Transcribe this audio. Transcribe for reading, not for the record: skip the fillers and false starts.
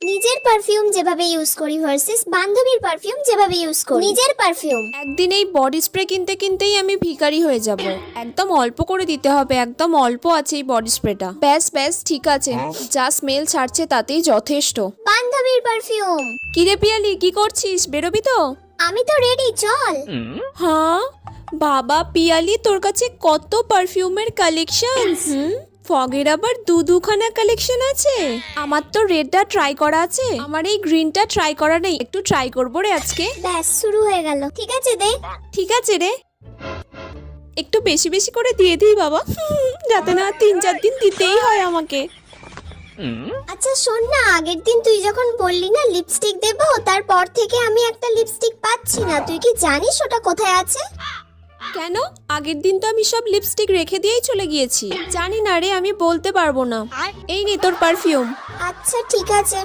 নিজের পারফিউম যেভাবে ইউজ করি ভার্সেস বান্ধবীর পারফিউম যেভাবে ইউজ করি। নিজের পারফিউম। একদিন এই বডি স্প্রে কিনতে কিনতেই আমি ভিখারি হয়ে যাব। একদম অল্প করে দিতে হবে, একদম অল্প আছে এই বডি স্প্রেটা। ব্যাস ব্যাস ঠিক আছে, যা স্মেল ছাড়ছে তাতেই যথেষ্ট। বান্ধবীর পারফিউম। কিরে পিয়ালি, কি করছিস? বেরোবি তো? আমি তো রেডি, চল। হ্যাঁ বাবা পিয়ালি, তোর কাছে কত পারফিউমের কালেকশন। ফগের আবার দুখানা কালেকশন আছে। আমার তো রেডটা ট্রাই করা আছে, আমার এই গ্রিনটা ট্রাই করা নেই। একটু ট্রাই করবো রে আজকে। ব্যাস শুরু হয়ে গেল। ঠিক আছে দে। ঠিক আছে রে, একটু বেশি বেশি করে দিয়ে দিই বাবা, যাতে না 3-4 দিন দিতেই হয় আমাকে। আচ্ছা শোন না, আগের দিন তুই যখন বললি না লিপস্টিক দেবো, তারপর থেকে আমি একটা লিপস্টিক পাচ্ছি না। তুই কি জানিস ওটা কোথায় আছে? কেন? আগের দিন তো আমি সব লিপস্টিক রেখে দিয়েই চলে গিয়েছি। জানি না রে, আমি বলতে পারবো না। এই নে তোর পারফিউম। আচ্ছা ঠিক আছে।